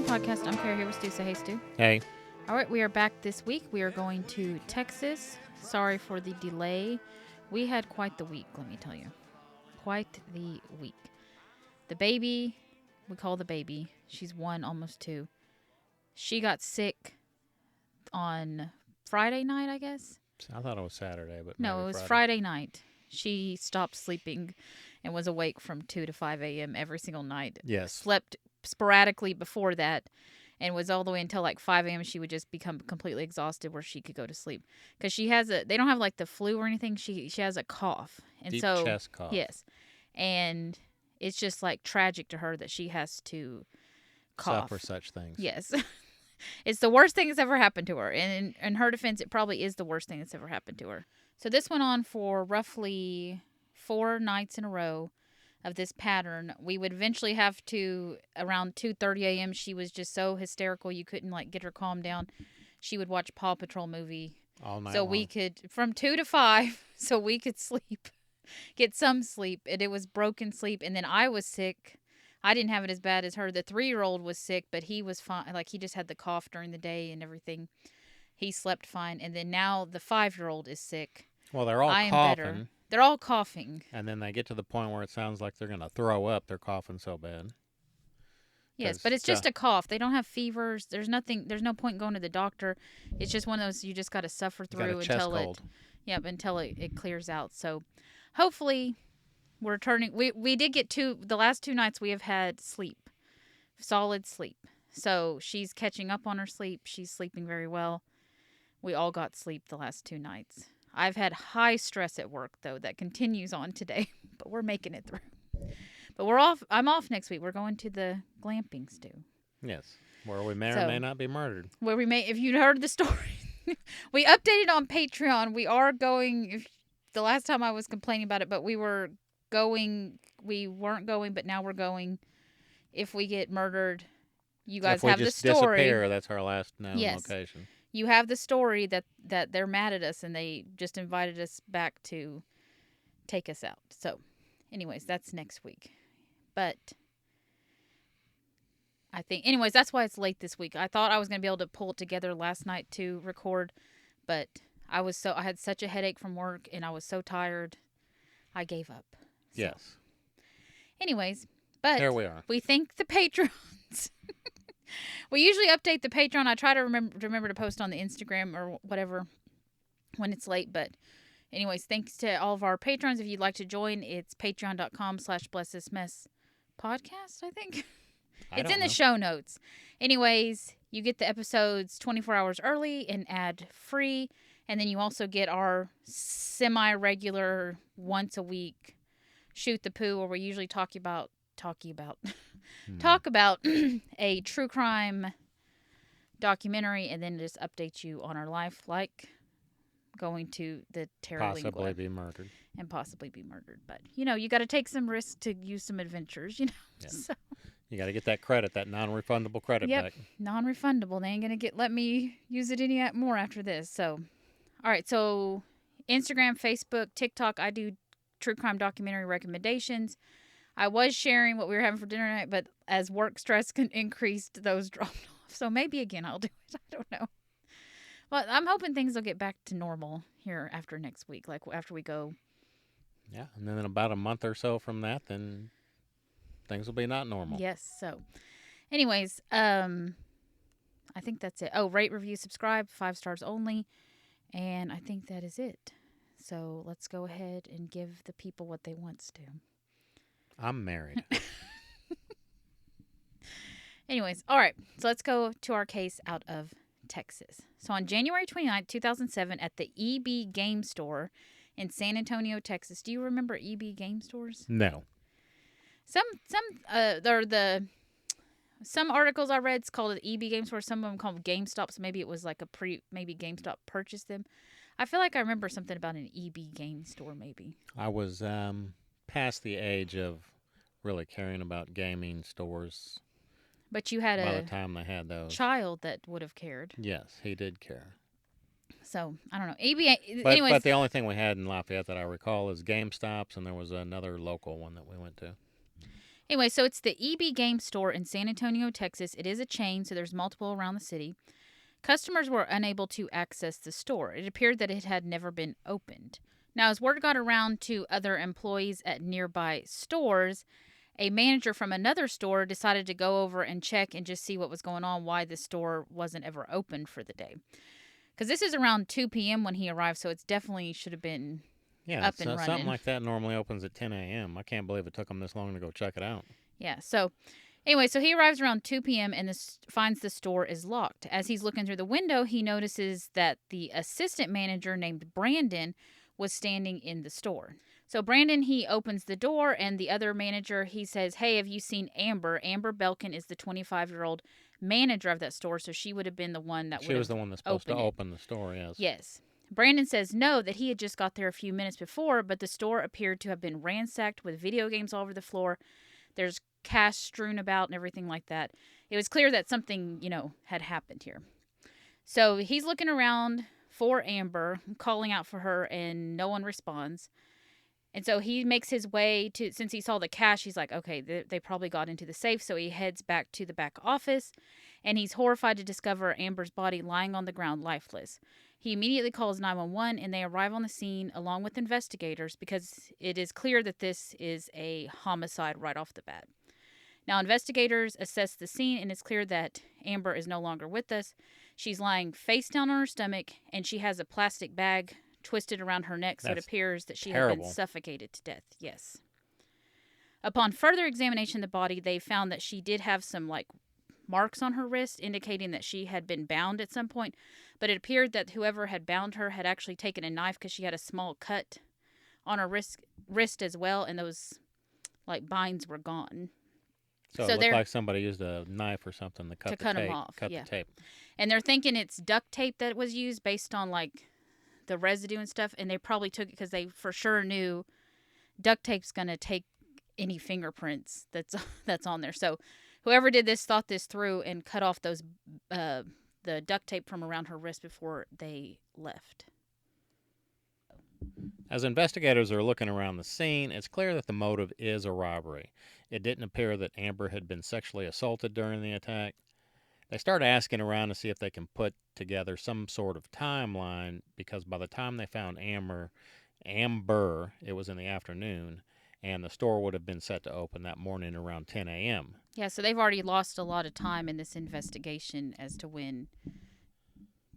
Podcast. I'm Carrie here with Stu. Say hey, Stu. Hey. All right, we are back this week. We are going to Texas. Sorry for the delay. We had quite the week, let me tell you. Quite the week. The baby, we call the baby. She's 1, almost 2. She got sick on Friday night, I guess. I thought it was Saturday, but no, it was Friday night. She stopped sleeping and was awake from 2 to 5 a.m. every single night. Yes. Slept sporadically before that and was all the way until like 5 a.m. She would just become completely exhausted where she could go to sleep. Because she has they don't have like the flu or anything. She has a cough. And deep so, chest cough. Yes. And it's just like tragic to her that she has to cough. Suffer such things. Yes. It's the worst thing that's ever happened to her. And in her defense, it probably is the worst thing that's ever happened to her. So this went on for roughly 4 nights in a row of this pattern. We would eventually have to, around 2:30 a.m., she was just so hysterical you couldn't like get her calmed down. She would watch Paw Patrol movie. All night so long. We could, from 2 to 5, so we could sleep, get some sleep. And it was broken sleep. And then I was sick. I didn't have it as bad as her. The 3-year-old was sick, but he was fine. Like, he just had the cough during the day and everything. He slept fine. And then now the 5-year-old is sick. Well, they're all coughing. Better. They're all coughing. And then they get to the point where it sounds like they're going to throw up. They're coughing so bad. Yes, but it's just a cough. They don't have fevers. There's no point going to the doctor. It's just one of those you just got to suffer through until it clears out. So hopefully we're returning. We did get the last 2 nights we have had sleep. Solid sleep. So she's catching up on her sleep. She's sleeping very well. We all got sleep the last 2 nights. I've had high stress at work, though, that continues on today, but we're making it through. But we're off. I'm off next week. We're going to the glamping, Stu. Yes, where we may or may not be murdered. Where we may, if you heard the story, we updated on Patreon. We are going, the last time I was complaining about it, but we weren't going, but now we're going. If we get murdered, you guys have the story. If we just disappear, that's our last known location. You have the story that they're mad at us and they just invited us back to take us out. So, anyways, that's next week. But I think, anyways, that's why it's late this week. I thought I was going to be able to pull it together last night to record, but I had such a headache from work and I was so tired, I gave up. So. Yes. Anyways, but here we are. We thank the patrons. We usually update the Patreon. I try to remember to post on the Instagram or whatever when it's late. But anyways, thanks to all of our patrons. If you'd like to join, it's patreon.com/blessthismesspodcast, I think. It's in the show notes. Anyways, you get the episodes 24 hours early and ad-free. And then you also get our semi-regular once a week Shoot the Poo, where we usually talk about a true crime documentary and then just update you on our life, like going to the Terralingua. Possibly be murdered. But, you got to take some risks to use some adventures, Yeah. So. You got to get that credit, that non-refundable credit back. Non-refundable. They ain't going to let me use it any more after this. So, all right. So, Instagram, Facebook, TikTok, I do true crime documentary recommendations. I was sharing what we were having for dinner tonight, but as work stress increased, those dropped off. So maybe again I'll do it. I don't know. Well, I'm hoping things will get back to normal here after next week, like after we go. Yeah, and then in about a month or so from that, then things will be not normal. Yes. So, anyways, I think that's it. Oh, rate, review, subscribe, 5 stars only, and I think that is it. So let's go ahead and give the people what they want to. I'm married. Anyways, all right. So let's go to our case out of Texas. So on January 29th, 2007, at the EB Game Store in San Antonio, Texas. Do you remember EB Game Stores? No. Some articles I read called it EB Game Store. Some of them called GameStop. So maybe it was like maybe GameStop purchased them. I feel like I remember something about an EB Game Store. Maybe I was past the age of really caring about gaming stores. But you had by the time they had those child that would have cared. Yes, he did care. So I don't know. ABA. But the only thing we had in Lafayette that I recall is GameStops, and there was another local one that we went to. Anyway, so it's the EB Game Store in San Antonio, Texas. It is a chain, so there's multiple around the city. Customers were unable to access the store. It appeared that it had never been opened. Now, as word got around to other employees at nearby stores, a manager from another store decided to go over and check and just see what was going on, why the store wasn't ever opened for the day. Because this is around 2 p.m. when he arrived, so it definitely should have been up and running. Something like that normally opens at 10 a.m. I can't believe it took him this long to go check it out. Yeah, so anyway, so he arrives around 2 p.m. and finds the store is locked. As he's looking through the window, he notices that the assistant manager named Brandon was standing in the store. So Brandon, he opens the door, and the other manager, he says, "Hey, have you seen Amber? Amber Belken is the 25-year-old manager of that store, so she would have been the one that would have She was the one that's supposed to open the store, yes. Yes. Brandon says no, that he had just got there a few minutes before, but the store appeared to have been ransacked with video games all over the floor. There's cash strewn about and everything like that. It was clear that something, had happened here. So he's looking around for Amber, calling out for her, and no one responds. And so he makes his way to, since he saw the cash, he's like, okay, they probably got into the safe. So he heads back to the back office, and he's horrified to discover Amber's body lying on the ground, lifeless. He immediately calls 911, and they arrive on the scene along with investigators because it is clear that this is a homicide right off the bat. Now, investigators assess the scene, and it's clear that Amber is no longer with us. She's lying face down on her stomach, and she has a plastic bag twisted around her neck, so it appears that she had been suffocated to death. Yes. Upon further examination of the body, they found that she did have some, marks on her wrist, indicating that she had been bound at some point. But it appeared that whoever had bound her had actually taken a knife because she had a small cut on her wrist as well, and those, binds were gone. So it looked like somebody used a knife or something to cut them off. Cut the tape. And they're thinking it's duct tape that was used based on, the residue and stuff, and they probably took it because they for sure knew duct tape's going to take any fingerprints that's on there. So whoever did this thought this through and cut off those the duct tape from around her wrist before they left. As investigators are looking around the scene, it's clear that the motive is a robbery. It didn't appear that Amber had been sexually assaulted during the attack. They start asking around to see if they can put together some sort of timeline, because by the time they found Amber, it was in the afternoon, and the store would have been set to open that morning around 10 a.m. Yeah, so they've already lost a lot of time in this investigation as to when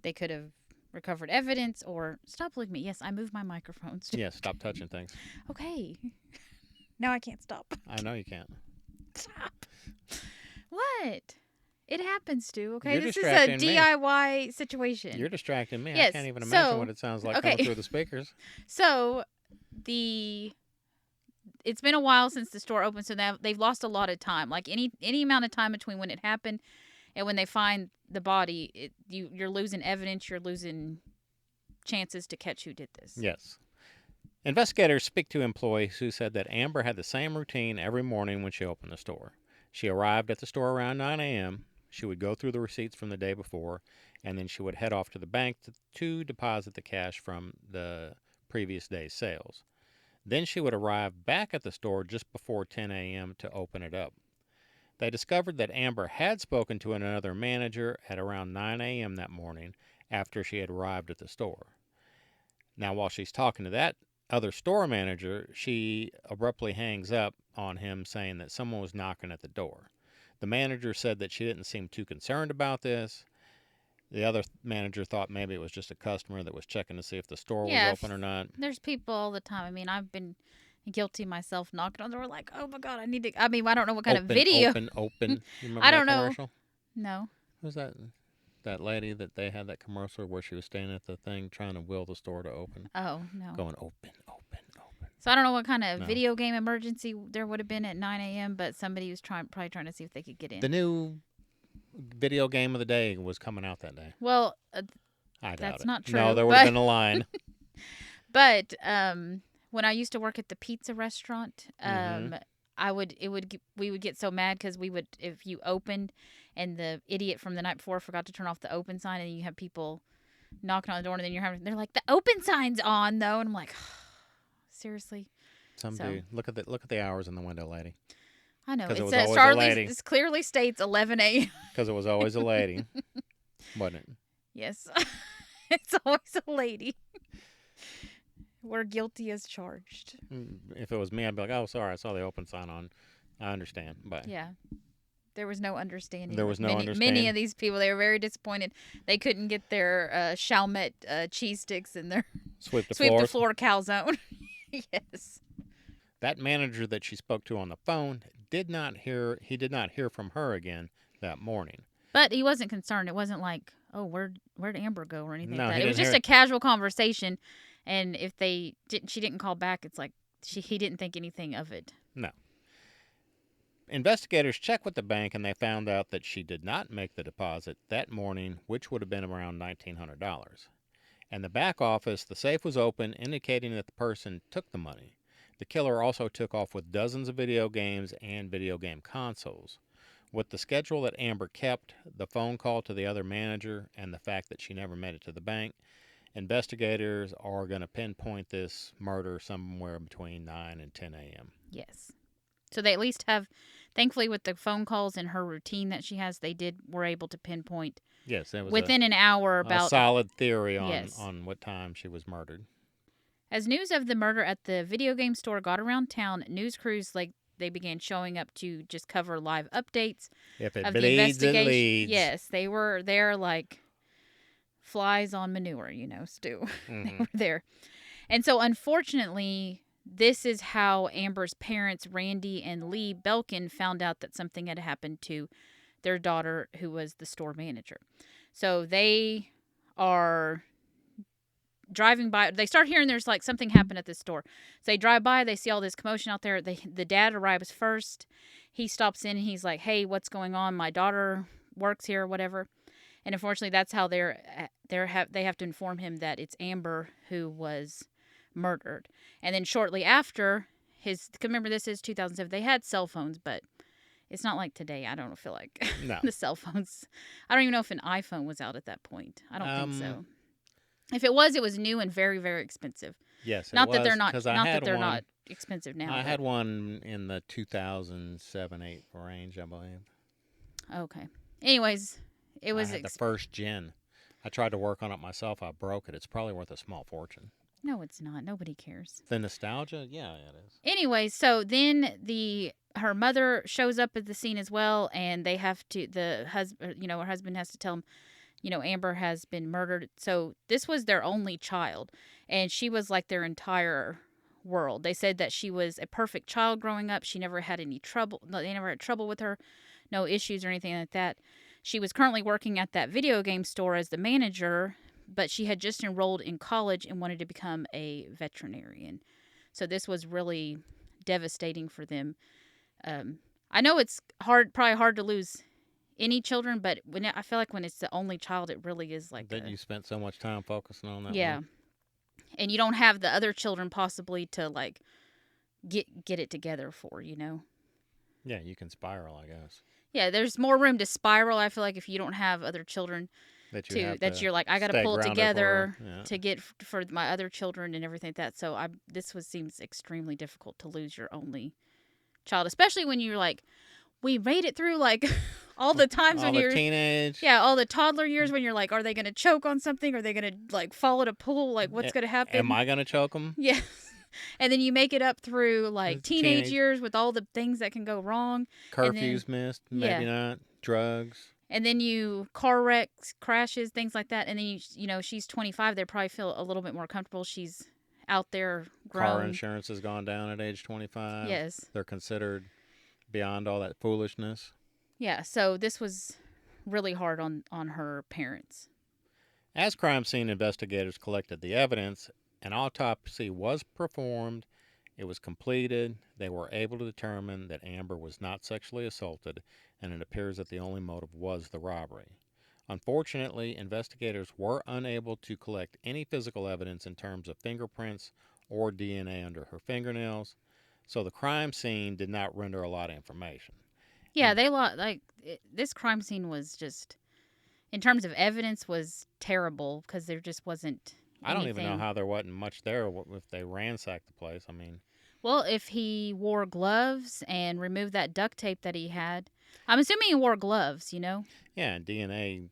they could have recovered evidence or... Stop looking at me. Yes, I moved my microphone. Yes, stop touching things. Okay. Now I can't stop. I know you can't. Stop. What? It happens, Stu, okay? You're this is a DIY situation. You're distracting me. Yes, I can't even imagine what it sounds like coming through the speakers. So, it's been a while since the store opened, so they've lost a lot of time. Any amount of time between when it happened and when they find the body, you're losing evidence, you're losing chances to catch who did this. Yes. Investigators speak to employees who said that Amber had the same routine every morning when she opened the store. She arrived at the store around 9 a.m., she would go through the receipts from the day before, and then she would head off to the bank to deposit the cash from the previous day's sales. Then she would arrive back at the store just before 10 a.m. to open it up. They discovered that Amber had spoken to another manager at around 9 a.m. that morning after she had arrived at the store. Now, while she's talking to that other store manager, she abruptly hangs up on him, saying that someone was knocking at the door. The manager said that she didn't seem too concerned about this. The other manager thought maybe it was just a customer that was checking to see if the store was open or not. There's people all the time. I mean, I've been guilty myself, knocking on the door like, oh my God, I need to... I mean, I don't know what kind of video... Open. You remember I don't that commercial? No. Who's that? That lady that they had that commercial where she was standing at the thing trying to will the store to open. Oh, no. Going open. So I don't know what kind of video game emergency there would have been at 9 a.m., but somebody was probably trying to see if they could get in. The new video game of the day was coming out that day. Well, I doubt that's it. not true. No, there would have been a line. But when I used to work at the pizza restaurant, we would get so mad because if you opened and the idiot from the night before forgot to turn off the open sign, and you have people knocking on the door, and then they're like, the open sign's on though, and I'm like, seriously. Look at the hours in the window, lady. I know. It was always a lady. It clearly states 11 a.m. Because it was always a lady, wasn't it? Yes. It's always a lady. We're guilty as charged. If it was me, I'd be like, oh, sorry, I saw the open sign on. I understand. But yeah. There was no understanding. Understanding. Many of these people, they were very disappointed. They couldn't get their Chalmette cheese sticks and their sweep the floor calzone. Yes. That manager that she spoke to on the phone did not hear from her again that morning. But he wasn't concerned. It wasn't like, oh, where'd Amber go or anything like that. It was just a casual conversation, and if she didn't call back, it's like he didn't think anything of it. No. Investigators checked with the bank, and they found out that she did not make the deposit that morning, which would have been around $1,900. And the back office, the safe was open, indicating that the person took the money. The killer also took off with dozens of video games and video game consoles. With the schedule that Amber kept, the phone call to the other manager, and the fact that she never made it to the bank, investigators are going to pinpoint this murder somewhere between 9 and 10 a.m. Yes. So they at least have, thankfully with the phone calls and her routine that she has, were able to pinpoint. Yes, it was within an hour about a solid theory on what time she was murdered. As news of the murder at the video game store got around town, news crews they began showing up to just cover live updates of the investigation. It leads. Yes, they were there like flies on manure, Stu. Mm-hmm. They were there. And so unfortunately, this is how Amber's parents, Randy and Lee Belken, found out that something had happened to their daughter, who was the store manager. So they are driving by. They start hearing there's like something happened at this store. So they drive by. They see all this commotion out there. The dad arrives first. He stops in and he's like, "Hey, what's going on? My daughter works here, or whatever." And unfortunately, that's how they have to inform him that it's Amber who was murdered. And then shortly after, remember this is 2007. They had cell phones, but it's not like today. I don't feel like the cell phones. I don't even know if an iPhone was out at that point. I don't think so. If it was new and very, very expensive. Yes, not that they're not not expensive now. I had one in the 2007-8 range, I believe. Okay. Anyways, it was the first gen. I tried to work on it myself. I broke it. It's probably worth a small fortune. No, it's not. Nobody cares. The nostalgia? Yeah, it is. Anyway, so then her mother shows up at the scene as well, and they have to, her husband has to tell him, Amber has been murdered. So this was their only child, and she was like their entire world. They said that she was a perfect child growing up. She never had any trouble. They never had trouble with her, no issues or anything like that. She was currently working at that video game store as the manager, but she had just enrolled in college and wanted to become a veterinarian. So this was really devastating for them. I know it's probably hard to lose any children, but I feel like when it's the only child, it really is like that you spent so much time focusing on that. Yeah, one. And you don't have the other children possibly to like get it together for, Yeah, you can spiral, I guess. Yeah, there's more room to spiral. I feel like if you don't have other children you're like, I got to pull it together to get for my other children and everything like that. So this seems extremely difficult to lose your only child, especially when you're like, we made it through like all the times when you're teenage. Yeah, all the toddler years when you're like, are they going to choke on something? Are they going to like fall at a pool? Like what's going to happen? Am I going to choke them? Yes. And then you make it up through like teenage years with all the things that can go wrong. Curfews missed, maybe not. Drugs. And then car wrecks, crashes, things like that. And then, she's 25. They probably feel a little bit more comfortable. She's out there grown. Car insurance has gone down at age 25. Yes. They're considered beyond all that foolishness. Yeah, so this was really hard on her parents. As crime scene investigators collected the evidence, an autopsy was performed. It was completed. They were able to determine that Amber was not sexually assaulted, and it appears that the only motive was the robbery. Unfortunately, investigators were unable to collect any physical evidence in terms of fingerprints or DNA under her fingernails, so the crime scene did not render a lot of information. Yeah, this crime scene was just, in terms of evidence, was terrible because there just wasn't anything. I don't even know how there wasn't much there if they ransacked the place. I mean, well, if he wore gloves and removed that duct tape that he had, I'm assuming he wore gloves, Yeah, and DNA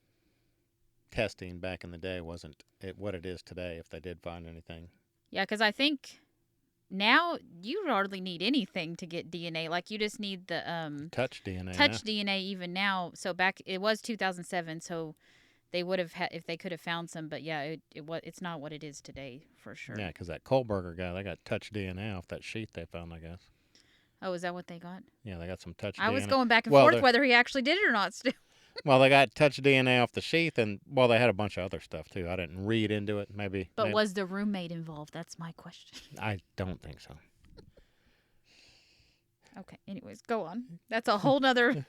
testing back in the day wasn't what it is today if they did find anything. Yeah, because I think now you hardly need anything to get DNA. Like, you just need the touch DNA. Touch DNA even now. So back, it was 2007, so they would have had, if they could have found some. But yeah, it's not what it is today for sure. Yeah, because that Kohlberger guy, they got touch DNA off that sheet they found, I guess. Oh, is that what they got? Yeah, they got some touch DNA. I was going back and forth whether he actually did it or not still. Well, they got touch DNA off the sheath, and, well, they had a bunch of other stuff, too. I didn't read into it, maybe. But was the roommate involved? That's my question. I don't think so. Okay, anyways, go on. That's a whole nother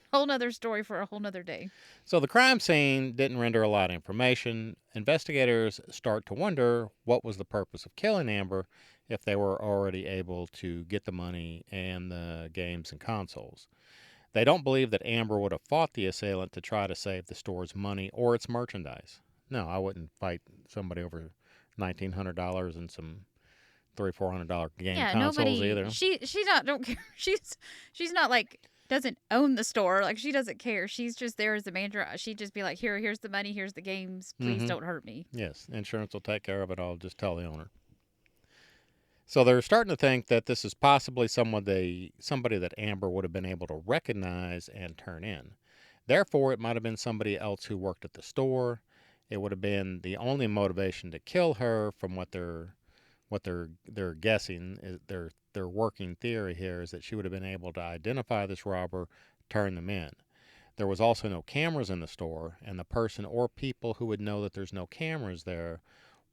story for a whole nother day. So the crime scene didn't render a lot of information. Investigators start to wonder what was the purpose of killing Amber if they were already able to get the money and the games and consoles. They don't believe that Amber would have fought the assailant to try to save the store's money or its merchandise. No, I wouldn't fight somebody over $1,900 and some $300-$400 game consoles either. She's not don't care. She's not like doesn't own the store. Like, she doesn't care. She's just there as the manager. She'd just be like, here's the money, here's the games. Please don't hurt me. Yes, insurance will take care of it. I'll just tell the owner. So they're starting to think that this is possibly somebody that Amber would have been able to recognize and turn in. Therefore, it might have been somebody else who worked at the store. It would have been the only motivation to kill her, from what they're guessing. Is their working theory here is that she would have been able to identify this robber, turn them in. There was also no cameras in the store, and the person or people who would know that there's no cameras there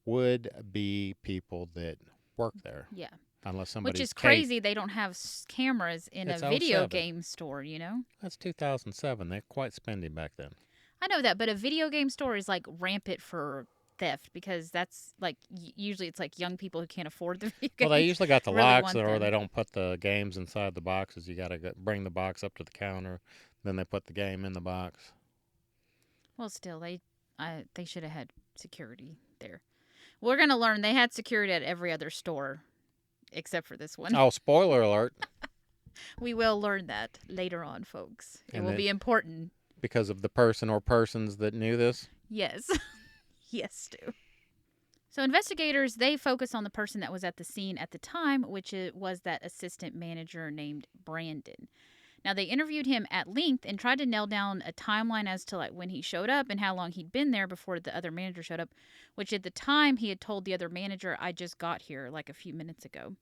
would be people that work there. Yeah. Unless somebody. Which is crazy. They don't have cameras in a video 07. game store, That's 2007. They're quite spendy back then. I know that, but a video game store is like rampant for theft, because that's like usually it's like young people who can't afford the video games. Well, they usually got the really locks, or they don't put the games inside the boxes. You got to bring the box up to the counter, then they put the game in the box. Well, still, they should have had security there. We're gonna learn they had security at every other store, except for this one. Oh, spoiler alert! We will learn that later on, folks. It will be important. Because of the person or persons that knew this? Yes. Yes, Stu. So investigators, they focus on the person that was at the scene at the time, which was that assistant manager named Brandon. Now, they interviewed him at length and tried to nail down a timeline as to like when he showed up and how long he'd been there before the other manager showed up, which at the time he had told the other manager, I just got here like a few minutes ago.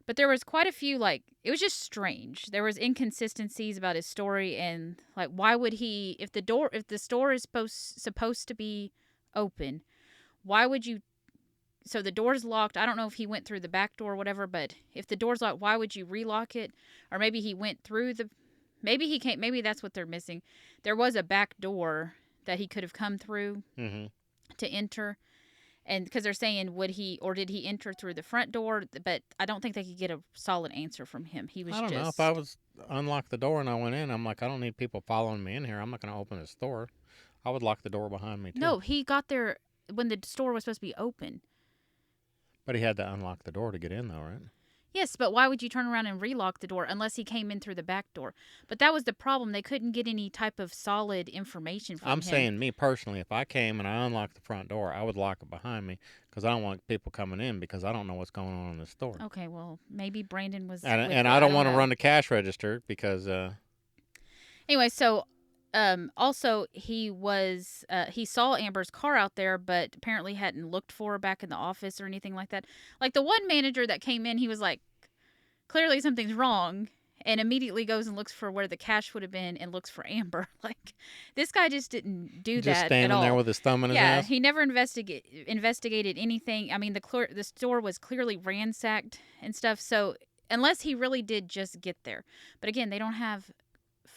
But there was quite a few, like, it was just strange. There was inconsistencies about his story, and like, why would he, if the store is supposed to be open, why would you, so the door's locked. I don't know if he went through the back door or whatever, but if the door's locked, why would you relock it? Or maybe he went through maybe that's what they're missing. There was a back door that he could have come through to enter. And because they're saying, did he enter through the front door? But I don't think they could get a solid answer from him. He was I don't know. If I was unlocked the door and I went in, I'm like, I don't need people following me in here. I'm not going to open this door. I would lock the door behind me, too. No, he got there when the store was supposed to be open. But he had to unlock the door to get in, though, right? Yes, but why would you turn around and relock the door unless he came in through the back door? But that was the problem. They couldn't get any type of solid information from him. I'm saying, me personally, if I came and I unlocked the front door, I would lock it behind me because I don't want people coming in because I don't know what's going on in the store. Okay, well, maybe Brandon was... And I don't want to run the cash register because... Anyway, so... also, he saw Amber's car out there, but apparently hadn't looked for her back in the office or anything like that. Like, the one manager that came in, he was like, clearly something's wrong, and immediately goes and looks for where the cash would have been and looks for Amber. Like, this guy just didn't do that at all. Just standing there with his thumb in his ass? Yeah, he never investigated anything. I mean, the store was clearly ransacked and stuff, so unless he really did just get there. But again, they don't have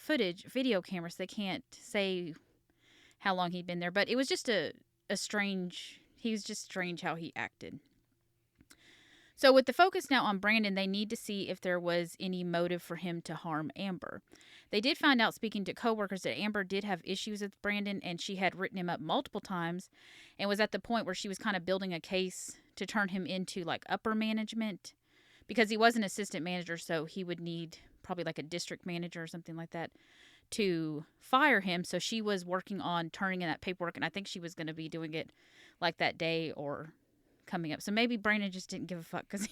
video cameras. They can't say how long he'd been there, but it was just he was just strange how he acted. So with the focus now on Brandon, they need to see if there was any motive for him to harm Amber. They did find out, speaking to coworkers, that Amber did have issues with Brandon, and she had written him up multiple times and was at the point where she was kind of building a case to turn him into like upper management, because he was an assistant manager, so he would need probably like a district manager or something like that to fire him. So she was working on turning in that paperwork, and I think she was going to be doing it like that day or coming up. So maybe Brandon just didn't give a fuck because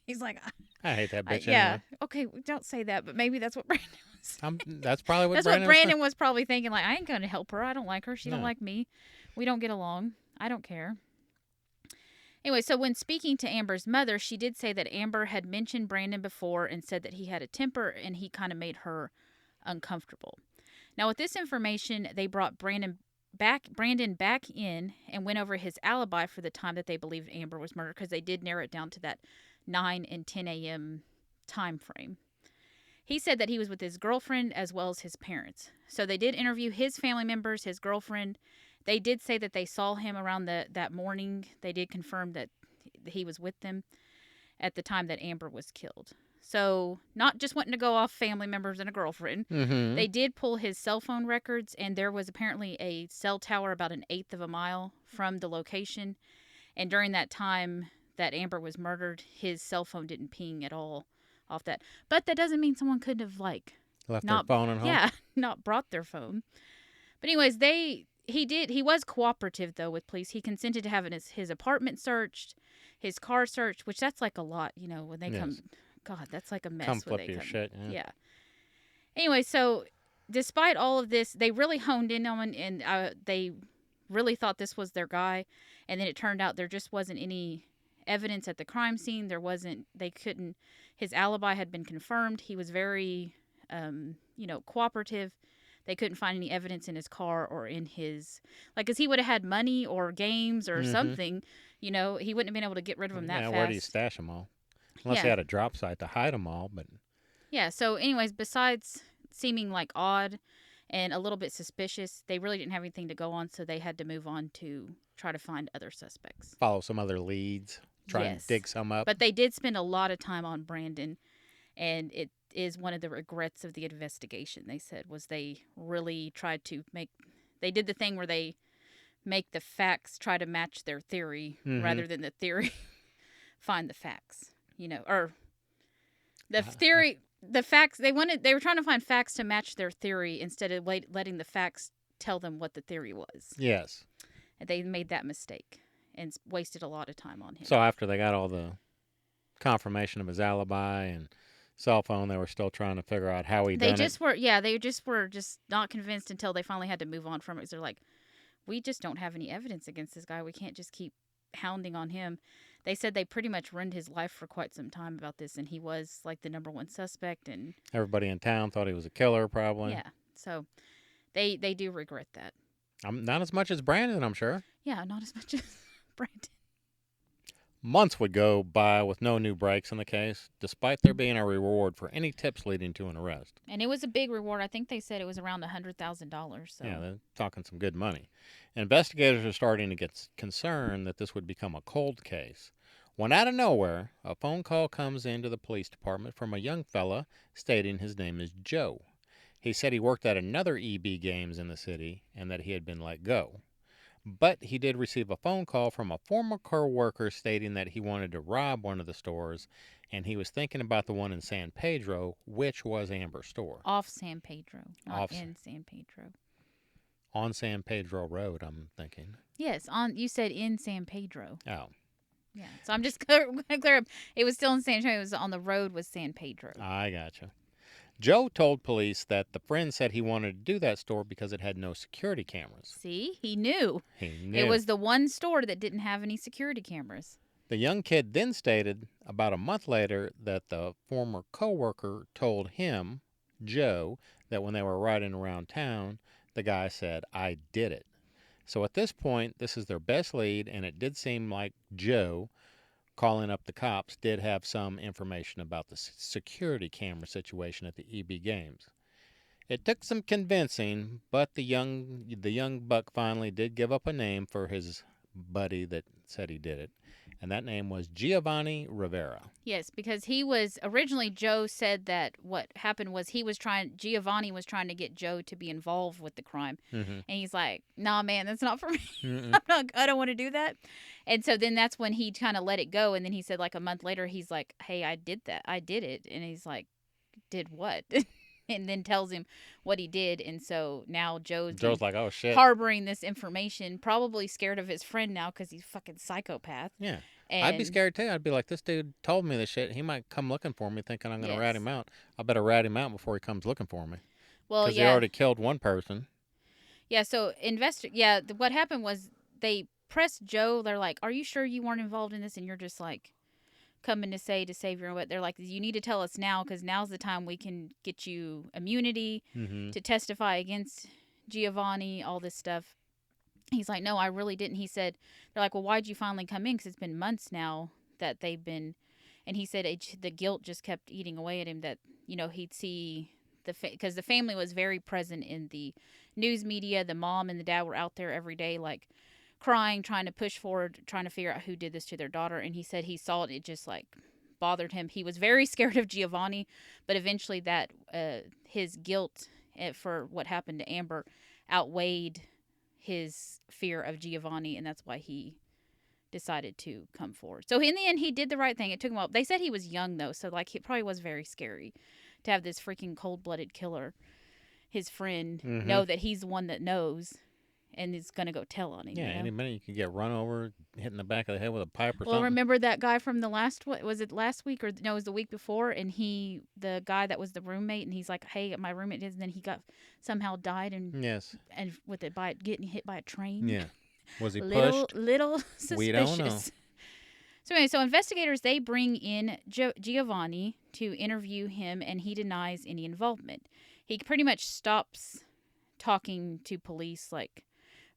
he's like, I hate that bitch. Yeah, anyway. okay, don't say that, but maybe that's what Brandon was. That's probably what Brandon was probably thinking. Like, I ain't going to help her. I don't like her. She don't like me. We don't get along. I don't care. Anyway, so when speaking to Amber's mother, she did say that Amber had mentioned Brandon before and said that he had a temper and he kind of made her uncomfortable. Now, with this information, they brought Brandon back in and went over his alibi for the time that they believed Amber was murdered, because they did narrow it down to that 9 and 10 a.m. time frame. He said that he was with his girlfriend as well as his parents. So they did interview his family members, his girlfriend. They did say that they saw him around that morning. They did confirm that he was with them at the time that Amber was killed. So not just wanting to go off family members and a girlfriend. Mm-hmm. They did pull his cell phone records, and there was apparently a cell tower about 1/8 of a mile from the location. And during that time that Amber was murdered, his cell phone didn't ping at all off that. But that doesn't mean someone couldn't have left their phone at home. Yeah, not brought their phone. But anyways, he was cooperative though with police. He consented to having his apartment searched, his car searched, which that's like a lot, when they come. God, that's like a mess. Come flip your shit. Yeah. Anyway, so despite all of this, they really honed in on, and they really thought this was their guy. And then it turned out there just wasn't any evidence at the crime scene. His alibi had been confirmed. He was very, cooperative. They couldn't find any evidence in his car or in his, because he would have had money or games or something, he wouldn't have been able to get rid of them that fast. Where do you stash them all? Unless he had a drop site to hide them all, but... Yeah, so anyways, besides seeming like odd and a little bit suspicious, they really didn't have anything to go on, so they had to move on to try to find other suspects. Follow some other leads, try and dig some up. But they did spend a lot of time on Brandon, and it is one of the regrets of the investigation, they said, was they really tried to they did the thing where they make the facts try to match their theory rather than the theory find the facts. Or the theory, the facts, they were trying to find facts to match their theory instead of letting the facts tell them what the theory was. Yes. And they made that mistake and wasted a lot of time on him. So after they got all the confirmation of his alibi and cell phone, they were still trying to figure out how he done it. They just were not convinced until they finally had to move on from it. Because they're like, we just don't have any evidence against this guy. We can't just keep hounding on him. They said they pretty much ruined his life for quite some time about this, and he was like the number one suspect. And everybody in town thought he was a killer, probably. Yeah, so they do regret that. Not as much as Brandon, I'm sure. Yeah, not as much as Brandon. Months would go by with no new breaks in the case, despite there being a reward for any tips leading to an arrest. And it was a big reward. I think they said it was around $100,000. So. Yeah, they're talking some good money. Investigators are starting to get concerned that this would become a cold case. When out of nowhere, a phone call comes into the police department from a young fella stating his name is Joe. He said he worked at another EB Games in the city and that he had been let go. But he did receive a phone call from a former co-worker stating that he wanted to rob one of the stores, and he was thinking about the one in San Pedro, which was Amber's store. Off San Pedro, not in San Pedro. On San Pedro Road, I'm thinking. Yes, you said in San Pedro. Oh. Yeah, so I'm just going to clear up. It was still in San Pedro. It was on the road with San Pedro. I gotcha. Joe told police that the friend said he wanted to do that store because it had no security cameras. See? He knew. It was the one store that didn't have any security cameras. The young kid then stated about a month later that the former co-worker told him, Joe, that when they were riding around town, the guy said, "I did it." So at this point, this is their best lead, and it did seem like Joe, calling up the cops, did have some information about the security camera situation at the EB Games. It took some convincing, but the young buck finally did give up a name for his buddy that said he did it, and that name was Giovanni Rivera. Yes, because he was originally, Joe said that what happened was Giovanni was trying to get Joe to be involved with the crime. Mm-hmm. And he's like, nah, man, that's not for me. Mm-mm. I don't want to do that. And so then that's when he kind of let it go. And then he said like a month later, he's like, hey, I did that. I did it. And he's like, did what? And then tells him what he did. And so now Joe's like, oh, shit. Harboring this information, probably scared of his friend now because he's fucking psychopath. Yeah. And I'd be scared too. I'd be like, this dude told me this shit. He might come looking for me thinking I'm going to rat him out. I better rat him out before he comes looking for me. Well, because he already killed one person. Yeah, so what happened was they pressed Joe. They're like, are you sure you weren't involved in this? And you're just like, coming to save your own. They're like, you need to tell us now because now's the time we can get you immunity to testify against Giovanni, all this stuff. He's like, no, I really didn't. He said, they're like, well, why'd you finally come in? Because it's been months now that they've been. And he said the guilt just kept eating away at him that, he'd see because the family was very present in the news media. The mom and the dad were out there every day, like crying, trying to push forward, trying to figure out who did this to their daughter. And he said he saw it. It just like bothered him. He was very scared of Giovanni, but eventually that his guilt for what happened to Amber outweighed his fear of Giovanni, and that's why he decided to come forward. So in the end, he did the right thing. It took him a while. They said he was young, though, so like it probably was very scary to have this freaking cold-blooded killer, his friend, know that he's the one that knows and is going to go tell on him. Yeah, any minute you could get run over, hit in the back of the head with a pipe or something. Well, remember that guy from the was it last week or no, it was the week before, and the guy that was the roommate, and he's like, hey, my roommate is, and then he somehow died and with it getting hit by a train. Yeah. Was he pushed? Little suspicious. We don't know. So anyway, investigators, they bring in Giovanni to interview him, and he denies any involvement. He pretty much stops talking to police, like,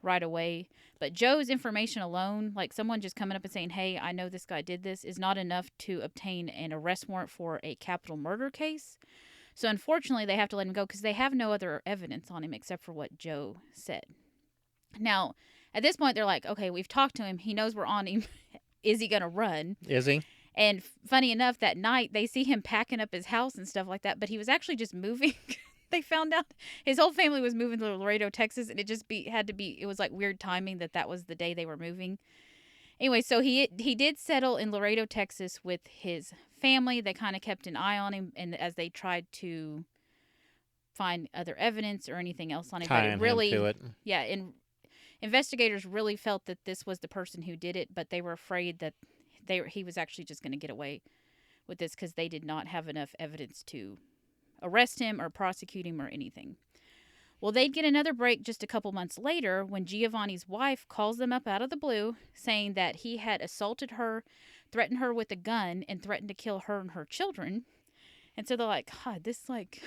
right away. But Joe's information alone, like someone just coming up and saying, hey, I know this guy did this, is not enough to obtain an arrest warrant for a capital murder case. So unfortunately, they have to let him go because they have no other evidence on him except for what Joe said. Now, at this point, they're like, okay, we've talked to him. He knows we're on him. Is he going to run? Is he? And funny enough, that night, they see him packing up his house and stuff like that, but he was actually just moving. They found out his whole family was moving to Laredo, Texas, and it was like weird timing that was the day they were moving. Anyway, so he did settle in Laredo, Texas with his family. They kind of kept an eye on him, and as they tried to find other evidence or anything else on him. Tying him to it. Yeah, and investigators really felt that this was the person who did it, but they were afraid that he was actually just going to get away with this because they did not have enough evidence to arrest him or prosecute him or anything. Well, they'd get another break just a couple months later when Giovanni's wife calls them up out of the blue saying that he had assaulted her, threatened her with a gun, and threatened to kill her and her children. And so they're like, God, this like...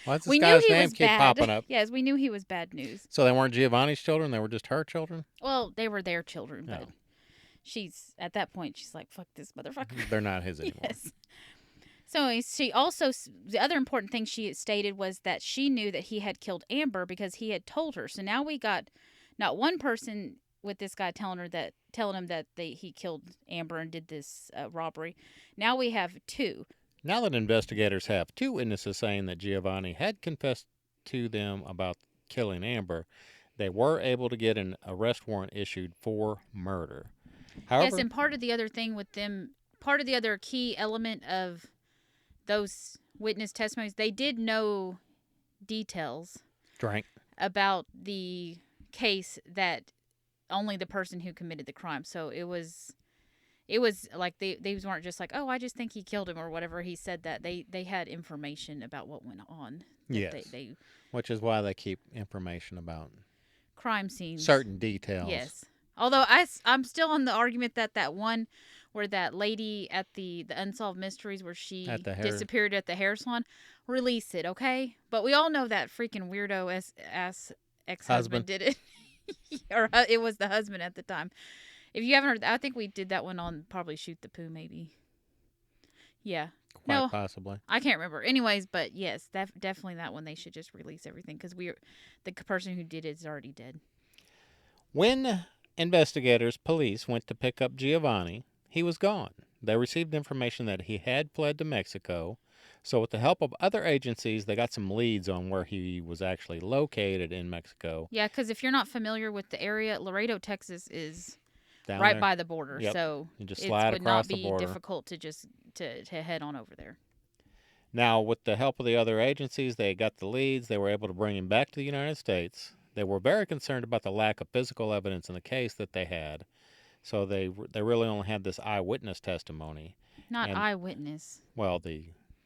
Why does this guy's name keep popping up? Yes, we knew he was bad news. So they weren't Giovanni's children? They were just her children? Well, they were their children, but she's, at that point, she's like, fuck this motherfucker. They're not his anymore. Yes. So she also, the other important thing she stated was that she knew that he had killed Amber because he had told her. So now we got not one person with this guy telling him that he killed Amber and did this robbery. Now we have two. Now that investigators have two witnesses saying that Giovanni had confessed to them about killing Amber, they were able to get an arrest warrant issued for murder. However, yes, and part of the other thing with them, part of the other key element of those witness testimonies, they did know details about the case that only the person who committed the crime. So it was like these weren't just like, oh, I just think he killed him or whatever. He said that they had information about what went on. Yes, which is why they keep information about crime scenes, certain details. Yes, although I'm still on the argument that one where that lady at the Unsolved Mysteries where she disappeared at the hair salon, release it, okay? But we all know that freaking weirdo ass ex-husband did it. Or it was the husband at the time. If you haven't heard, I think we did that one on probably Shoot the Poo, maybe. Yeah. Quite possibly. I can't remember. Anyways, but yes, definitely that one. They should just release everything because the person who did it is already dead. When police went to pick up Giovanni, he was gone. They received information that he had fled to Mexico. So, with the help of other agencies, they got some leads on where he was actually located in Mexico. Yeah, because if you're not familiar with the area, Laredo, Texas is Down right there. by the border. Yep. So you just it slide would across not the be border. difficult to just to head on over there. Now, with the help of the other agencies, they got the leads. They were able to bring him back to the United States. They were very concerned about the lack of physical evidence in the case that they had. So they really only had this eyewitness testimony. Not eyewitness. Well,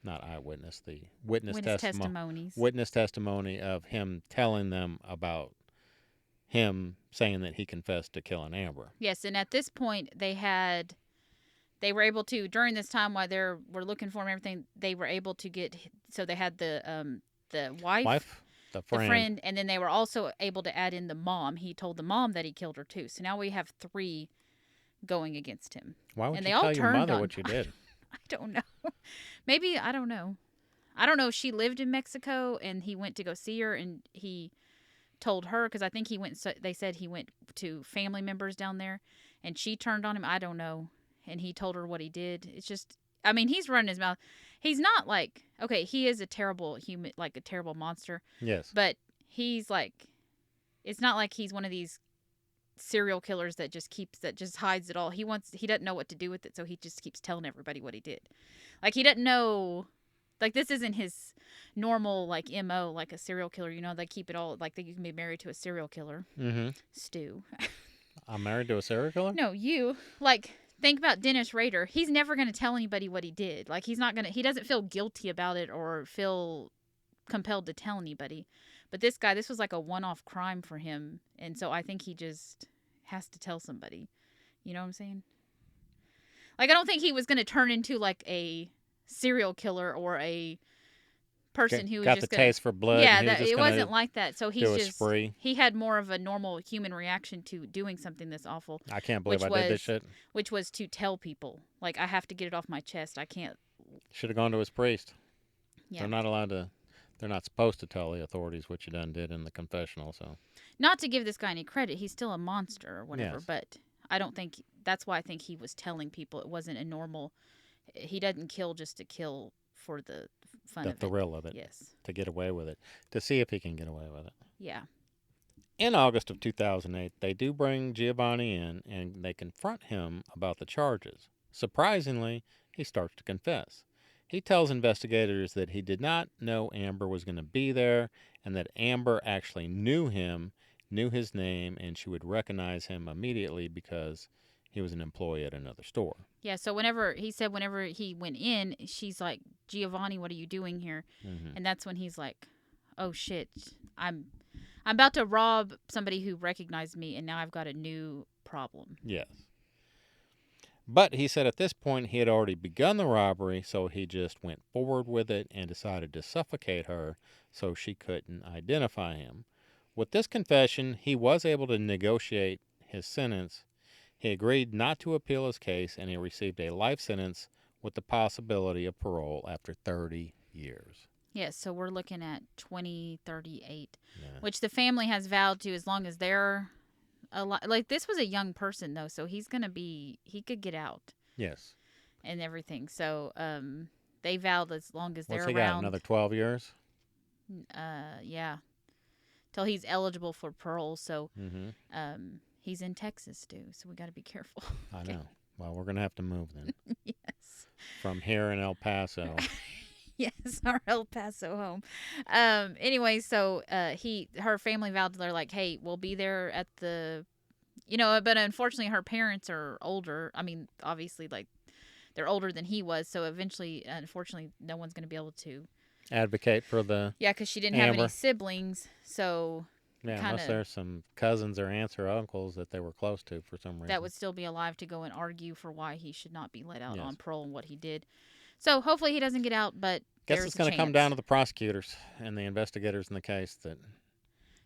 not eyewitness, the witness testimonies. Witness testimony of him telling them about him saying that he confessed to killing Amber. Yes, and at this point they were able to, during this time while they were looking for him and everything, they were able to get, so they had the wife, the friend, and then they were also able to add in the mom. He told the mom that he killed her too. So now we have 3 going against him. Why would and you they tell all your mother on, what you did? I don't know. Maybe, I don't know. I don't know if she lived in Mexico and he went to go see her and he told her, because I think he went, they said he went to family members down there and she turned on him. I don't know. And he told her what he did. It's just, I mean, he's running his mouth. He's not like, okay, he is a terrible human, like a terrible monster. Yes. But he's like, it's not like he's one of these serial killers that just hides it all. He doesn't know what to do with it, so he just keeps telling everybody what he did. Like, he doesn't know, like, this isn't his normal, like, MO, like a serial killer. You know, they keep it all, like, you can be married to a serial killer. Mm-hmm. Stu. I'm married to a serial killer? No, you. Like, think about Dennis Rader. He's never going to tell anybody what he did. Like, he doesn't feel guilty about it or feel compelled to tell anybody. But this guy, this was like a one-off crime for him. And so I think he just has to tell somebody. You know what I'm saying? Like, I don't think he was going to turn into like a serial killer or a person who was got just the taste for blood. Yeah, it wasn't like that. So spree. He had more of a normal human reaction to doing something this awful. I can't believe I did this shit. Which was to tell people, like, I have to get it off my chest. I can't. Should have gone to his priest. Yeah. They're not allowed to. They're not supposed to tell the authorities what you done did in the confessional. So, not to give this guy any credit, he's still a monster or whatever. Yes. But I don't think that's why I think he was telling people it wasn't a normal. He doesn't kill just to kill for the fun of it. The thrill of it. Yes. To get away with it. To see if he can get away with it. Yeah. In August of 2008, they do bring Giovanni in and they confront him about the charges. Surprisingly, he starts to confess. He tells investigators that he did not know Amber was going to be there and that Amber actually knew him, knew his name, and she would recognize him immediately because he was an employee at another store. Yeah, so whenever he went in, she's like, Giovanni, what are you doing here? Mm-hmm. And that's when he's like, oh shit, I'm about to rob somebody who recognized me and now I've got a new problem. Yes. But he said at this point he had already begun the robbery, so he just went forward with it and decided to suffocate her so she couldn't identify him. With this confession, he was able to negotiate his sentence. He agreed not to appeal his case, and he received a life sentence with the possibility of parole after 30 years. Yes, so we're looking at 2038, Yeah. which the family has vowed to as long as they're like, this was a young person though, so he could get out. Yes. And everything. So they vowed as long as they're What's he around. got, another 12 years? Yeah. Till he's eligible for parole. So he's in Texas too, so we got to be careful. I know. Well, we're going to have to move then. Yes. From here in El Paso. Yes, our El Paso home. Anyway, so her family vowed, they're like, hey, we'll be there at the, but unfortunately her parents are older. I mean, obviously, like, they're older than he was. So eventually, unfortunately, no one's going to be able to advocate for the Yeah, because she didn't have any siblings. So unless there's some cousins or aunts or uncles that they were close to for some reason. That would still be alive to go and argue for why he should not be let out on parole and what he did. So hopefully he doesn't get out, but guess it's going to come down to the prosecutors and the investigators in the case. That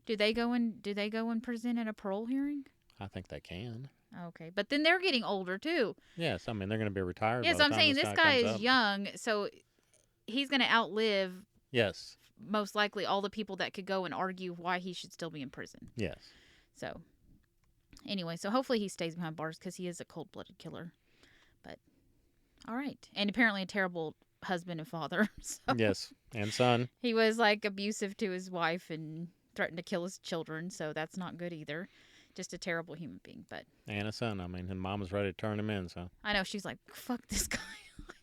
do they go and present at a parole hearing? I think they can. Okay, but then they're getting older too. Yes, I mean they're going to be retired. Yes, I'm saying this guy is young, so he's going to outlive. Yes. Most likely all the people that could go and argue why he should still be in prison. Yes. So anyway, so hopefully he stays behind bars because he is a cold-blooded killer. All right. And apparently a terrible husband and father. So Yes, and son. he was like abusive to his wife and threatened to kill his children, so that's not good either. Just a terrible human being, but And a son. I mean, his mom was ready to turn him in, so. I know she's like, fuck this guy.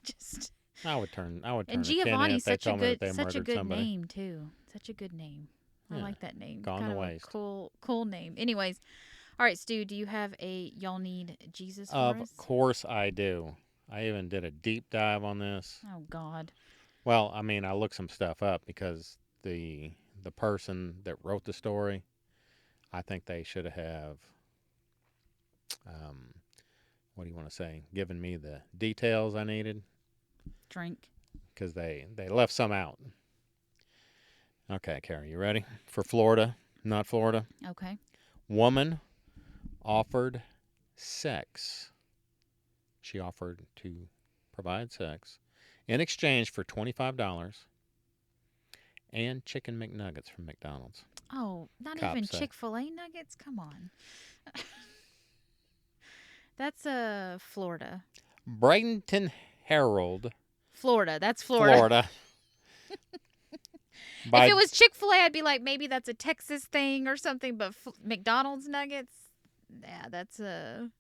Just I would turn and to Kenny if they told me that they such a murdered good somebody. name too. Such a good name. I like that name. Gone kind to of waste. A cool name. Anyways, all right, Stu, do you have a y'all need Jesus for Of us? course I do. I even did a deep dive on this. Oh God. Well, I mean, I looked some stuff up because the person that wrote the story, I think they should have, what do you want to say, given me the details I needed. Drink. Because they left some out. Okay, Carrie, you ready? For Florida, not Florida. Okay. Woman offered sex. She offered to provide sex in exchange for $25 and chicken McNuggets from McDonald's. Oh, not Cops even say. Chick-fil-A nuggets? Come on. That's Florida. Bradenton Herald. Florida. That's Florida. If it was Chick-fil-A, I'd be like, maybe that's a Texas thing or something. But McDonald's nuggets, yeah, that's a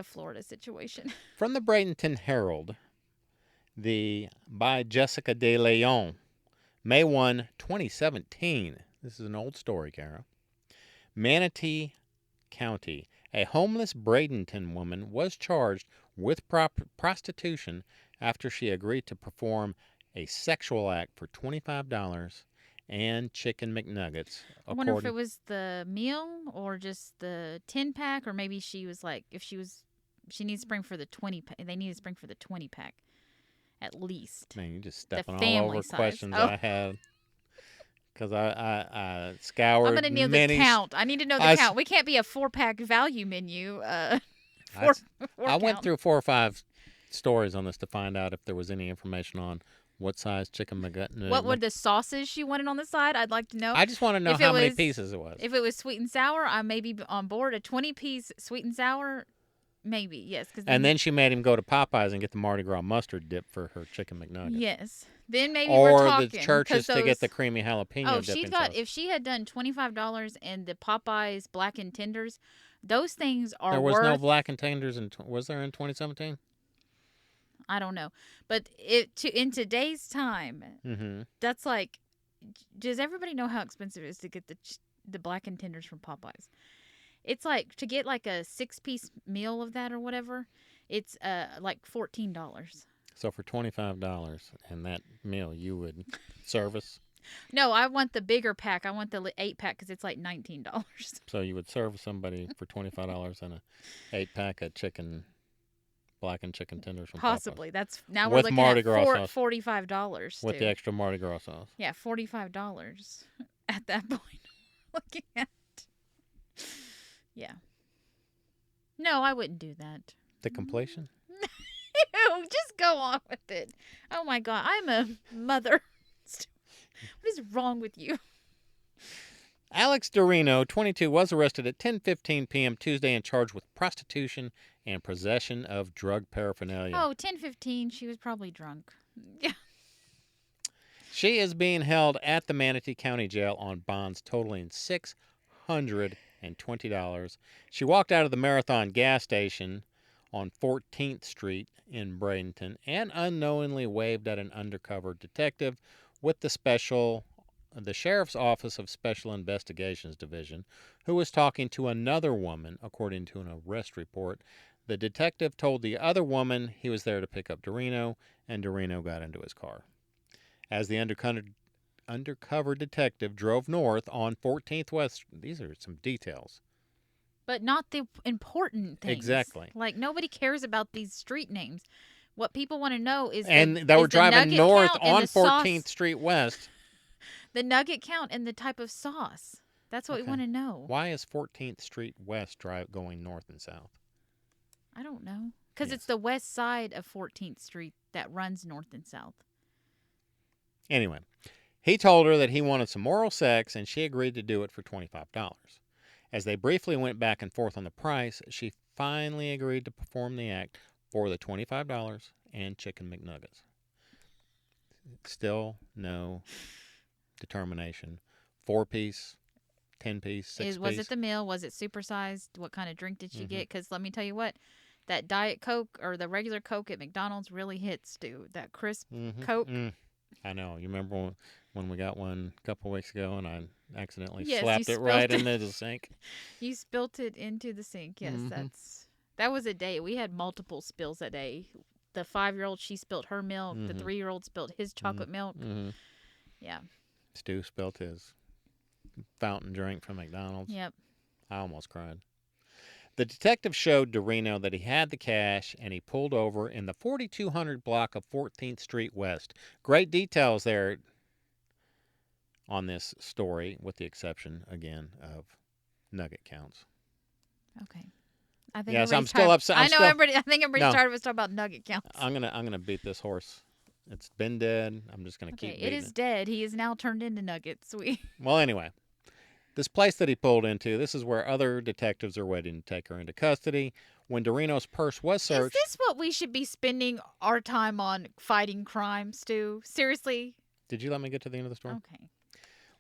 Florida situation. From the Bradenton Herald, by Jessica De Leon, May 1, 2017. This is an old story, Kara. Manatee County. A homeless Bradenton woman was charged with prostitution after she agreed to perform a sexual act for $25 and chicken McNuggets. I wonder if it was the meal or just the 10-pack, or maybe she was like, she needs to bring for the 20-pack. They need to bring for the 20-pack, at least. Man, you're just stepping all over questions I had. Because I scoured. I'm going to know the count. I need to know the count. We can't be a 4-pack value menu. I went through 4 or 5 stories on this to find out if there was any information on what size chicken McNugget. What were the sauces she wanted on the side? I'd like to know. I just want to know how many pieces it was. If it was sweet and sour, I may be on board. A 20-piece sweet and sour, maybe, yes. And then she made him go to Popeyes and get the Mardi Gras mustard dip for her chicken McNugget. Yes. Then maybe we're talking. Or the churches to get the creamy jalapeno dipping sauce. If she had done $25 and the Popeyes blackened tenders, those things are worth. There was no blackened tenders was there in 2017? I don't know. But in today's time, that's like, does everybody know how expensive it is to get the blackened tenders from Popeyes? It's like, to get like a 6-piece meal of that or whatever, it's like $14. So for $25 and that meal, you would service? No, I want the bigger pack. I want the 8-pack because it's like $19. So you would serve somebody for $25 and a 8-pack of blackened chicken tenders from Possibly. Popeyes. That's now with we're looking Mardi at Gras sauce. $45 with the extra Mardi Gras sauce. Yeah, $45 at that point. Looking at. Yeah. No, I wouldn't do that. The completion? Ew, just go on with it. Oh my God, I'm a mother. What is wrong with you? Alex Dorino, 22, was arrested at 10:15 p.m. Tuesday and charged with prostitution and possession of drug paraphernalia. Oh, 10:15. She was probably drunk. Yeah. She is being held at the Manatee County Jail on bonds totaling $620. She walked out of the Marathon gas station on 14th Street in Bradenton and unknowingly waved at an undercover detective with the Sheriff's Office of Special Investigations Division, who was talking to another woman, according to an arrest report. The detective told the other woman he was there to pick up Dorino, and Dorino got into his car. As the undercover detective drove north on 14th West, these are some details. But not the important things. Exactly. Like, nobody cares about these street names. What people want to know is they were driving north on 14th Street West. The nugget count and the type of sauce. That's what we want to know. Why is 14th Street West going north and south? I don't know. Because it's the west side of 14th Street that runs north and south. Anyway, he told her that he wanted some oral sex, and she agreed to do it for $25. As they briefly went back and forth on the price, she finally agreed to perform the act for the $25 and chicken McNuggets. Still no determination. 4-piece, 10-piece, 6-piece. Was it the meal? Was it supersized? What kind of drink did she get? Because let me tell you what, that Diet Coke or the regular Coke at McDonald's really hits, dude. That crisp Coke. I know. You remember when we got one a couple weeks ago and I accidentally slapped it right into the sink? You spilt it into the sink. Yes, that was a day. We had multiple spills that day. The 5-year-old, she spilt her milk. The 3-year-old spilled his chocolate milk. Yeah. Stu spilled his fountain drink from McDonald's. Yep. I almost cried. The detective showed Dorino that he had the cash, and he pulled over in the 4200 block of 14th Street West. Great details there on this story, with the exception, again, of nugget counts. Okay. I think I'm still upset. I think everybody's tired of us talking about nugget counts. I'm gonna beat this horse. It's been dead. I'm just gonna keep beating it. It is dead. He is now turned into nuggets. Well, anyway. This place that he pulled into, this is where other detectives are waiting to take her into custody. When Dorino's purse was searched... Is this what we should be spending our time on, fighting crime, Stu? Seriously? Did you let me get to the end of the story? Okay.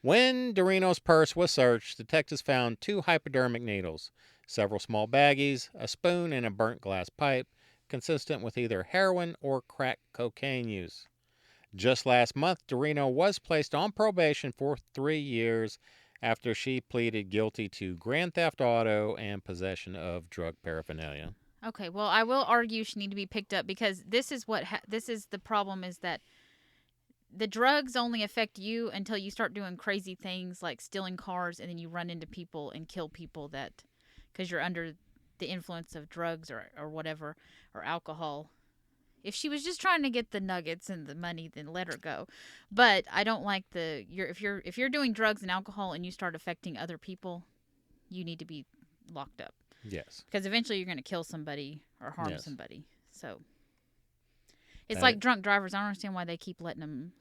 When Dorino's purse was searched, detectives found 2 hypodermic needles, several small baggies, a spoon, and a burnt glass pipe, consistent with either heroin or crack cocaine use. Just last month, Dorino was placed on probation for 3 years after she pleaded guilty to grand theft auto and possession of drug paraphernalia. Okay, well, I will argue she need to be picked up because this is the problem, is that the drugs only affect you until you start doing crazy things like stealing cars, and then you run into people and kill people because you're under the influence of drugs or whatever, or alcohol. If she was just trying to get the nuggets and the money, then let her go. But I don't like if you're doing drugs and alcohol and you start affecting other people, you need to be locked up. Yes. Because eventually you're going to kill somebody or harm somebody. So it's like drunk drivers. I don't understand why they keep letting them.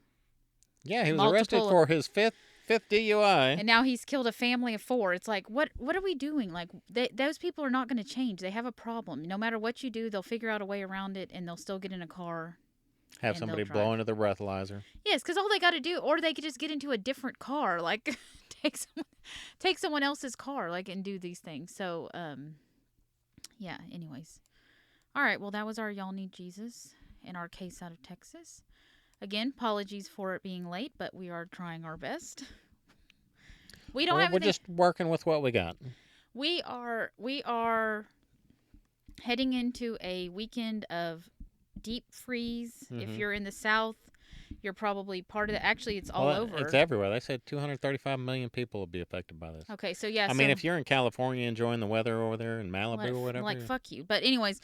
Yeah, he was arrested for his fifth DUI. And now he's killed a family of 4. It's like, what are we doing? Like, those people are not going to change. They have a problem. No matter what you do, they'll figure out a way around it, and they'll still get in a car. Have somebody blow into the breathalyzer. Yes, because all they got to do, or they could just get into a different car, like take someone else's car, like, and do these things. So, yeah. Anyways, all right. Well, that was our Y'all Need Jesus in our case out of Texas. Again, apologies for it being late, but we are trying our best. We're just working with what we got. We are heading into a weekend of deep freeze. If you're in the South, you're probably part of it. Actually, it's all over. It's everywhere. They said 235 million people will be affected by this. Okay, so yeah. I mean, if you're in California enjoying the weather over there in Malibu or whatever. Like, fuck you. But anyways,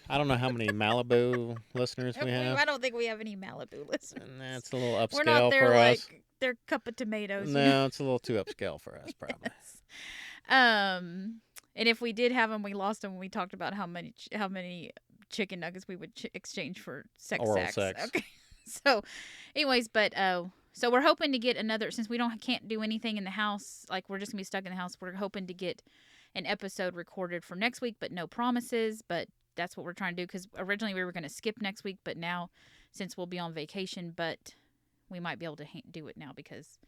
I don't know how many Malibu listeners we have. I don't think we have any Malibu listeners. That's a little upscale We're not there for like us. Their cup of tomatoes. No, it's a little too upscale for us, probably. Yes. And if we did have them, we lost them when we talked about how many chicken nuggets we would exchange for oral sex. Okay. So, anyways, but so we're hoping to get another, since we can't do anything in the house, like we're just gonna be stuck in the house. We're hoping to get an episode recorded for next week, but no promises. But that's what we're trying to do, because originally we were gonna skip next week, but now since we'll be on vacation, but we might be able to do it now because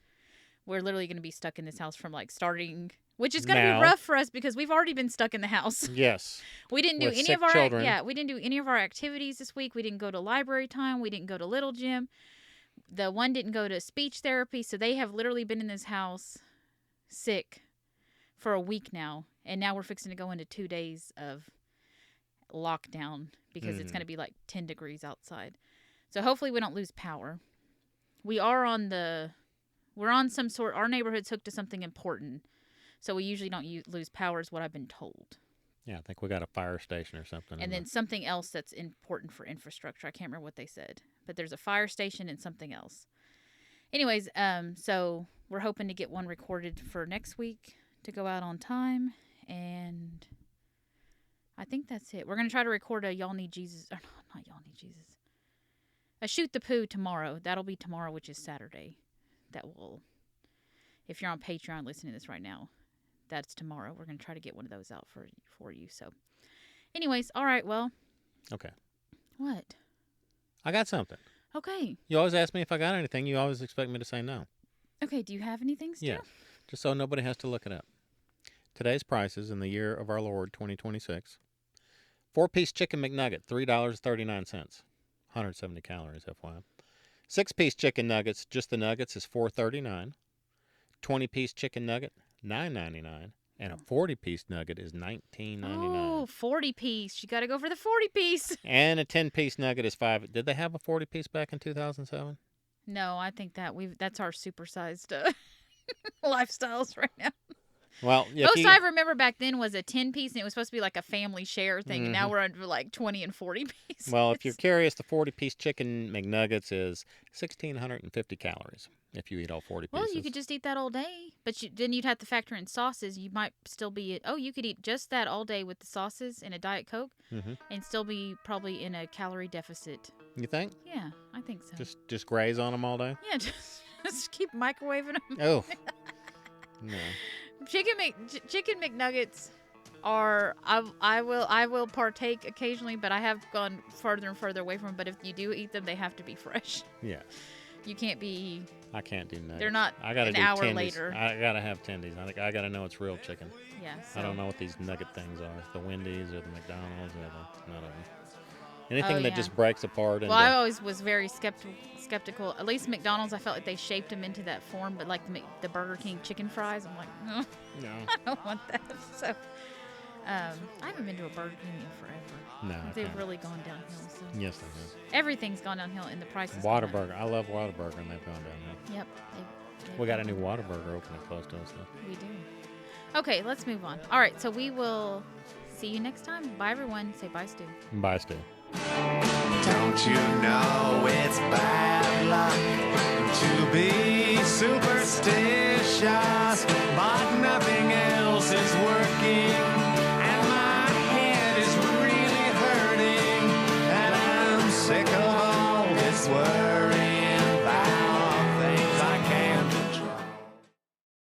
we're literally going to be stuck in this house from like starting, which is going to be rough for us because we've already been stuck in the house. Yes. We didn't do any of our children. we didn't do any of our activities this week. We didn't go to library time. We didn't go to Little Gym. The one didn't go to speech therapy, so they have literally been in this house sick for a week now, and now we're fixing to go into 2 days of lockdown because it's going to be like 10 degrees outside. So hopefully we don't lose power. We're on some sort, our neighborhood's hooked to something important. So we usually don't lose power is what I've been told. Yeah, I think we got a fire station or something. And then something else that's important for infrastructure. I can't remember what they said. But there's a fire station and something else. Anyways, so we're hoping to get one recorded for next week to go out on time. And I think that's it. We're going to try to record a Y'all Need Jesus. Or not Y'all Need Jesus. A Shoot the Poo tomorrow. That'll be tomorrow, which is Saturday. If you're on Patreon listening to this right now, that's tomorrow. We're going to try to get one of those out for you. So anyways, all right, well, Okay. What? I got something. Okay. You always ask me if I got anything. You always expect me to say no. Okay, do you have anything still? Yeah, just so nobody has to look it up. Today's prices in the year of our Lord 2026. 4-piece chicken McNugget, $3.39. 170 calories, FYI. 6-piece chicken nuggets, just the nuggets, is $4.39. 20-piece chicken nugget, $9.99. And a 40-piece nugget is $19.99. Oh, 40-piece. You got to go for the 40-piece. And a 10-piece nugget is $5. Did they have a 40-piece back in 2007? No, I think that's our supersized lifestyles right now. Well, most I remember back then was a 10-piece, and it was supposed to be like a family share thing, and now we're under like 20 and 40 pieces. Well, if you're curious, the 40-piece chicken McNuggets is 1,650 calories if you eat all 40 pieces. Well, you could just eat that all day, but then you'd have to factor in sauces. You might still be you could eat just that all day with the sauces and a Diet Coke, and still be probably in a calorie deficit. You think? Yeah, I think so. Just graze on them all day? Yeah, just keep microwaving them. Oh, no. Chicken McNuggets are I will partake occasionally, but I have gone further and further away from them. But if you do eat them, they have to be fresh. Yeah. You can't be. I can't do nuggets. They're not. I gotta an do hour tendies. later. I gotta have tendies. I gotta know it's real chicken. Yeah. So. I don't know what these nugget things are. The Wendy's or the McDonald's or none of them. Anything that just breaks apart. Well, I always was very skeptical. At least McDonald's, I felt like they shaped them into that form. But like the Burger King chicken fries, I'm like, no, I don't want that. So I haven't been to a Burger King in forever. No, they've really gone downhill. So. Yes, they have. Everything's gone downhill, and the prices. Whataburger, I love Whataburger, and they've gone downhill. Yep. We got a new Whataburger opening close to us now. We do. Okay, let's move on. All right, so we will see you next time. Bye, everyone. Say bye, Stu. Bye, Stu. Don't you know it's bad luck to be superstitious, but nothing else is working, and my head is really hurting, and I'm sick of all this work.